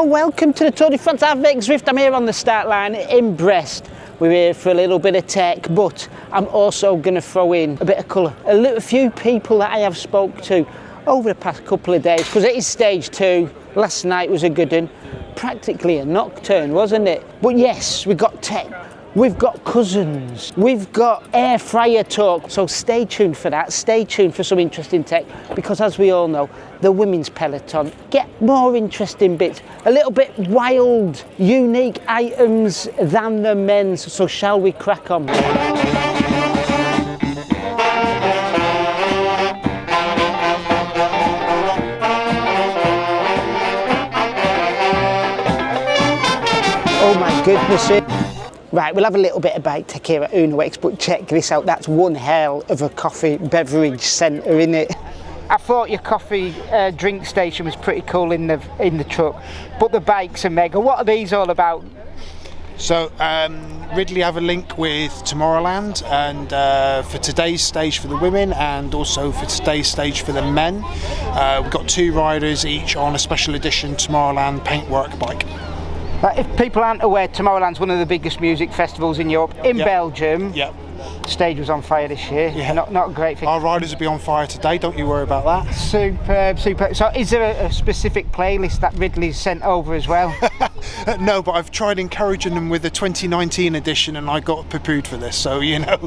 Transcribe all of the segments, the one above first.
welcome to the Tour de France avec Zwift. I'm here on the start line in Brest. We're here for a little bit of tech, but I'm also going to throw in a bit of colour. A few people that I have spoke to over the past couple of days, because it is stage 2. Last night was a good one. Practically a nocturne, wasn't it? But yes, we've got tech. We've got cousins, we've got air fryer talk, so stay tuned for that, stay tuned for some interesting tech, because as we all know, the women's peloton get more interesting bits, a little bit wild, unique items than the men's, so shall we crack on? Oh my goodness. Right, we'll have a little bit of bike tech here at UNOX, but check this out, that's one hell of a coffee beverage centre, isn't it? I thought your coffee drink station was pretty cool in the truck, but the bikes are mega. What are these all about? So Ridley have a link with Tomorrowland, and for today's stage for the women and also for today's stage for the men. We've got 2 riders each on a special edition Tomorrowland paintwork bike. If people aren't aware, Tomorrowland's one of the biggest music festivals in Europe, in Belgium. Yep. Stage was on fire this year. Yeah. Not a great thing. Our riders will be on fire today, don't you worry about that. Superb, superb. So is there a specific playlist that Ridley's sent over as well? No, but I've tried encouraging them with the 2019 edition and I got poo-pooed for this, so you know,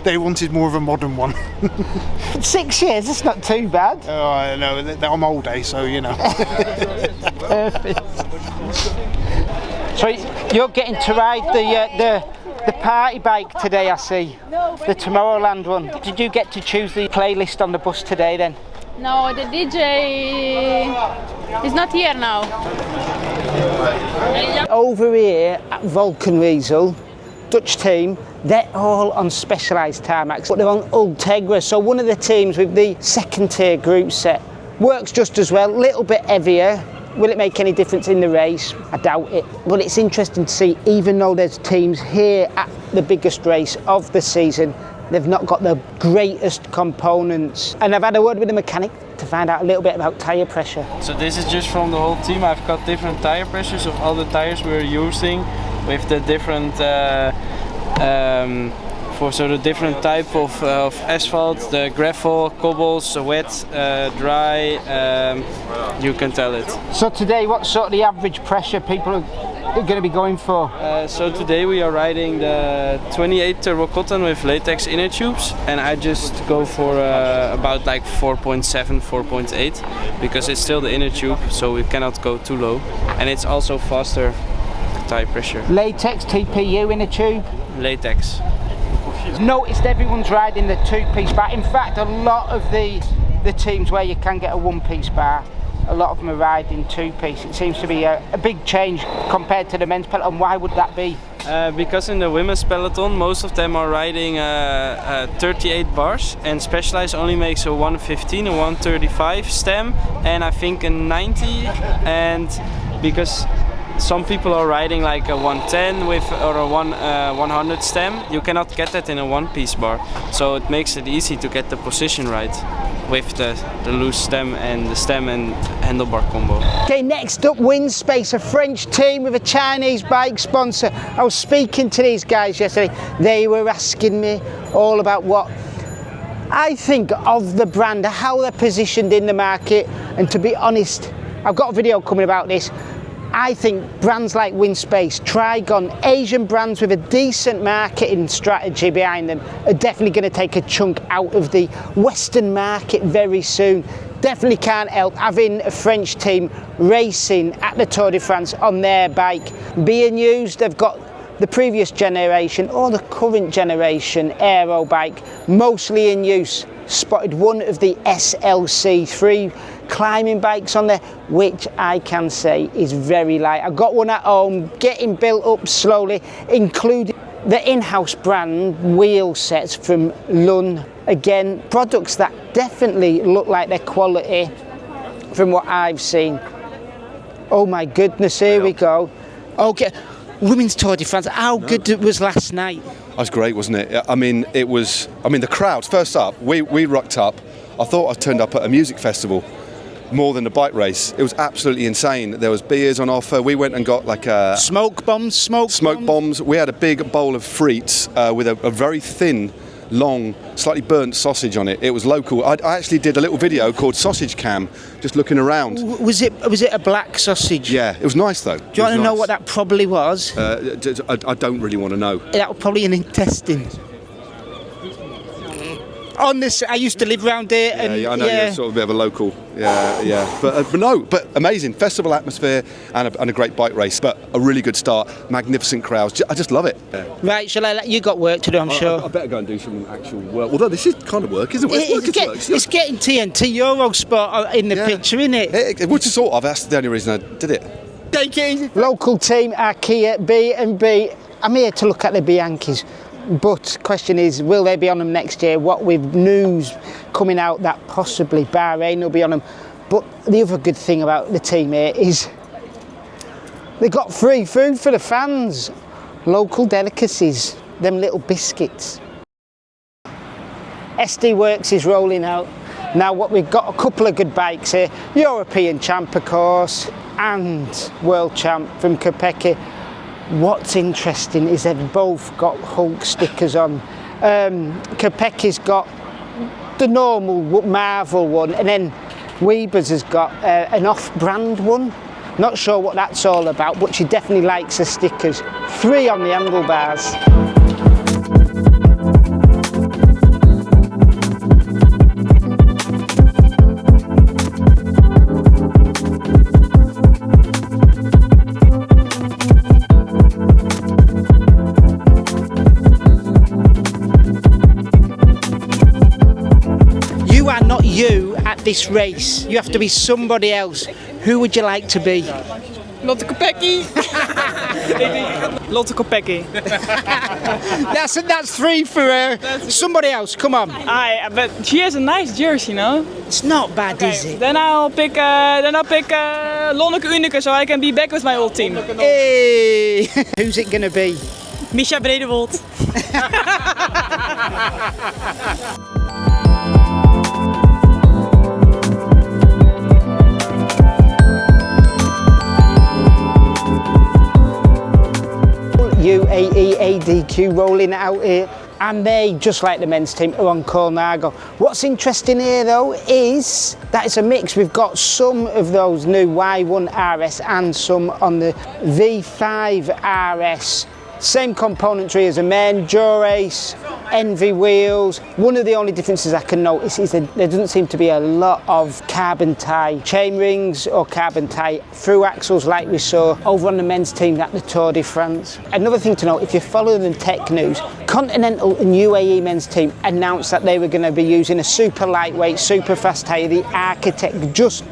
they wanted more of a modern one. 6 years, that's not too bad. Oh, I know, I'm old, so you know. Perfect. So you're getting to ride the party bike today, I see. The Tomorrowland one. Did you get to choose the playlist on the bus today then? No, the DJ is not here now. Over here at Volkenriesel, Dutch team, they're all on specialised tarmacs, but they're on Ultegra, so one of the teams with the second tier group set works just as well, little bit heavier. Will it make any difference in the race? I doubt it. But it's interesting to see, even though there's teams here at the biggest race of the season, they've not got the greatest components. And I've had a word with the mechanic to find out a little bit about tyre pressure. So this is just from the whole team. I've got different tyre pressures of all the tyres we're using with the different the different type of asphalt, the gravel, cobbles, wet, dry, you can tell it. So today, what's sort of the average pressure people are going to be going for? So today we are riding the 28 turbo cotton with latex inner tubes, and I just go for about like 4.7, 4.8, because it's still the inner tube, so we cannot go too low, and it's also faster tyre pressure. Latex, TPU inner tube? Latex. Noticed everyone's riding the 2-piece bar. In fact, a lot of the teams where you can get a 1-piece bar, a lot of them are riding 2-piece. It seems to be a big change compared to the men's peloton. Why would that be? Because in the women's peloton, most of them are riding 38 bars, and Specialized only makes a 115, a 135 stem, and I think a 90. And because some people are riding like a 110 with or a 100 stem, you cannot get that in a 1-piece bar. So it makes it easy to get the position right with the loose stem and the stem and handlebar combo. Okay, next up, Windspace, a French team with a Chinese bike sponsor. I was speaking to these guys yesterday. They were asking me all about what I think of the brand, how they're positioned in the market, and to be honest, I've got a video coming about this. I think brands like Windspace, Trigon, Asian brands with a decent marketing strategy behind them are definitely going to take a chunk out of the Western market very soon. Definitely can't help having a French team racing at the Tour de France on their bike. Being used, they've got the previous generation or the current generation aero bike mostly in use. Spotted one of the SLC3 climbing bikes on there, which I can say is very light. I've got one at home, getting built up slowly, including the in-house brand wheel sets from Lun. Again, products that definitely look like they're quality from what I've seen. Oh my goodness, here we go. Okay, Women's Tour de France, how good it was last night? That was great, wasn't it? I mean, the crowds, first up, we rocked up. I thought I turned up at a music festival. more than the bike race. It was absolutely insane. There was beers on offer. We went and got like a Smoke bombs. bombs. We had a big bowl of frites with a very thin, long, slightly burnt sausage on it. It was local. I actually did a little video called Sausage Cam, just looking around. Was it a black sausage? Yeah, it was nice though. Do you want to know what that probably was? I don't really want to know. That was probably an intestine. On this, I used to live around here, and I know you're sort of a bit of a local. Yeah. But amazing festival atmosphere and a great bike race. But a really good start. Magnificent crowds. I just love it. Yeah. Right, shall I let you got work to do? I'm sure. I better go and do some actual work. Although this is kind of work, isn't it? It's getting TNT Eurosport in the picture, isn't it? Which is sort of. That's the only reason I did it. Take it easy. Local team, IKEA, B&B. I'm here to look at the Bianchis. But question is, will they be on them next year? What with news coming out that possibly Bahrain will be on them. But the other good thing about the team here is they got free food for the fans. Local delicacies, them little biscuits. SD Works is rolling out. Now what we've got a couple of good bikes here. European champ of course, and world champ from Kopecky. What's interesting is they've both got Hulk stickers on. Kopecky's got the normal Marvel one, and then Weber's has got an off-brand one. Not sure what that's all about, but she definitely likes the stickers. 3 on the handlebars. You at this race, you have to be somebody else. Who would you like to be? Lotte Kopecky. Lotte Kopecky. That's 3 for somebody else. Come on. But she has a nice jersey, no? It's not bad, is it? Then I'll pick Lonneke Unike, so I can be back with my old team. Hey, who's it gonna be? Misha Bredewold. UAE ADQ rolling out here, and they, just like the men's team, are on Colnago. What's interesting here though is that it's a mix. We've got some of those new Y1 RS and some on the V5 RS. Same componentry as a men, Dura-Ace, Envy wheels. One of the only differences I can notice is that there doesn't seem to be a lot of carbon tie chain rings or carbon tie through axles like we saw over on the men's team at the Tour de France. Another thing to note, if you follow the tech news, Continental and UAE men's team announced that they were going to be using a super lightweight, super fast tyre, the Architect, just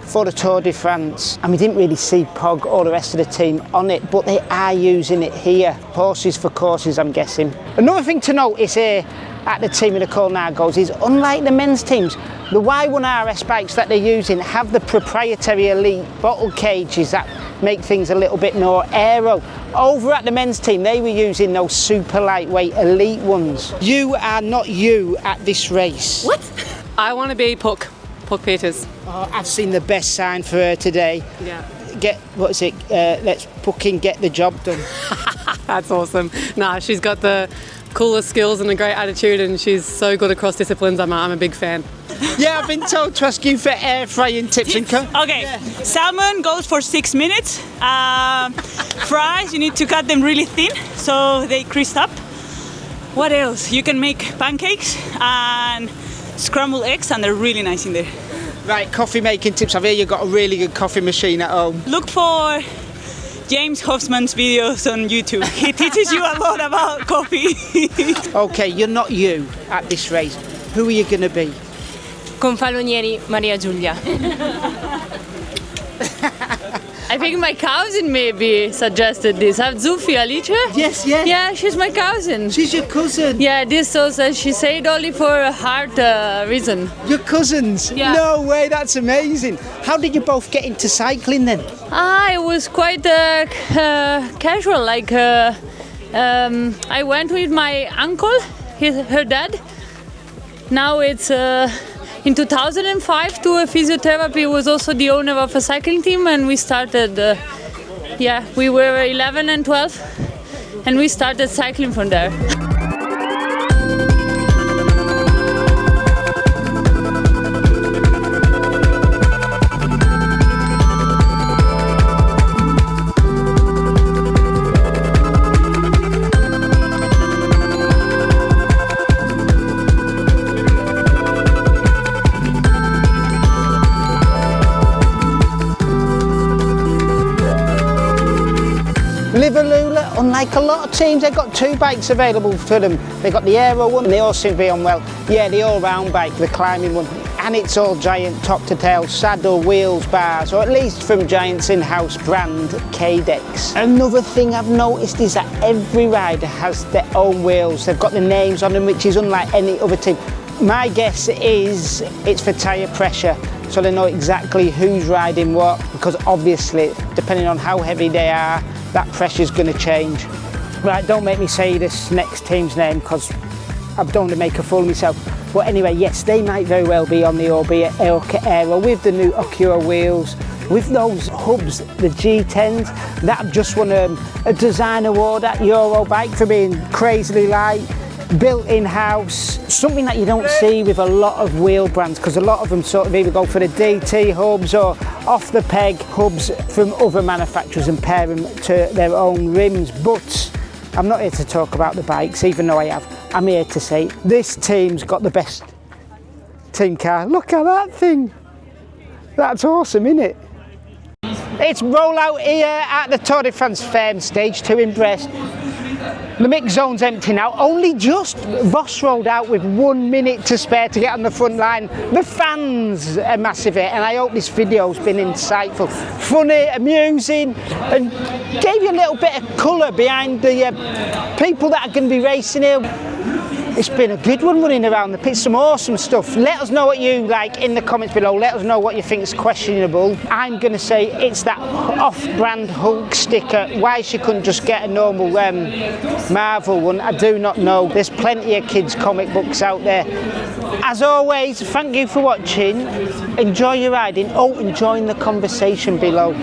for the Tour de France. And we didn't really see Pog or the rest of the team on it, but they are using it here. Horses for courses, I'm guessing. Another thing to notice here at the team of the Colnagos is, unlike the men's teams, the Y1 RS bikes that they're using have the proprietary Elite bottle cages that make things a little bit more aero. Over at the men's team, they were using those super lightweight Elite ones. You are not you at this race. What? I want to be Puck Peters. Oh, I've seen the best sign for her today. Yeah. Let's fucking get the job done. That's awesome. Nah, she's got the coolest skills and a great attitude, and she's so good across disciplines. I'm a big fan. Yeah, I've been told to ask you for air frying tips. Okay, yeah. Salmon goes for 6 minutes. Fries, you need to cut them really thin so they crisp up. What else? You can make pancakes and scrambled eggs, and they're really nice in there. Right, coffee making tips. I've heard you've got a really good coffee machine at home. Look for James Hofsman's videos on YouTube. He teaches you a lot about coffee. Okay, you're not you at this race. Who are you going to be? Confalonieri Maria Giulia. I think my cousin maybe suggested this. Have Zufi, Alice? Yes, yeah. Yeah, she's my cousin. She's your cousin? Yeah, this also, she said only for a heart reason. Your cousins? Yeah. No way, that's amazing. How did you both get into cycling then? It was quite casual. Like, I went with my uncle, her dad. Now it's in 2005 to a physiotherapy, was also the owner of a cycling team, and we started, we were 11 and 12, and we started cycling from there. Liverpool, unlike a lot of teams, they've got two bikes available for them. They've got the aero one, and they all seem to be on, well, yeah, the all-round bike, the climbing one. And it's all Giant top to tail, saddle, wheels, bars, or at least from Giant's in-house brand, Cadex. Another thing I've noticed is that every rider has their own wheels. They've got the names on them, which is unlike any other team. My guess is it's for tyre pressure, so they know exactly who's riding what, because obviously, depending on how heavy they are, that pressure's going to change. Right, don't make me say this next team's name, because I don't want to make a fool of myself. But anyway, yes, they might very well be on the Orbea Aero with the new Acura wheels, with those hubs, the G10s, that have just won a design award at Eurobike for being crazily light, built in-house, something that you don't see with a lot of wheel brands, because a lot of them sort of either go for the DT hubs or off-the-peg hubs from other manufacturers and pair them to their own rims. But I'm not here to talk about the bikes, even though I have. I'm here to say this team's got the best team car. Look at that thing. That's awesome, isn't it? It's rollout here at the Tour de France Femmes, stage 2 in Brest. The mix zone's empty now, only just Voss rolled out with 1 minute to spare to get on the front line. The fans are massive here, and I hope this video's been insightful, funny, amusing, and gave you a little bit of colour behind the people that are going to be racing here. It's been a good one running around the pit, some awesome stuff. Let us know what you like in the comments below. Let us know what you think is questionable. I'm going to say it's that off-brand Hulk sticker. Why she couldn't just get a normal Marvel one, I do not know. There's plenty of kids' comic books out there. As always, thank you for watching. Enjoy your riding. Oh, and join the conversation below.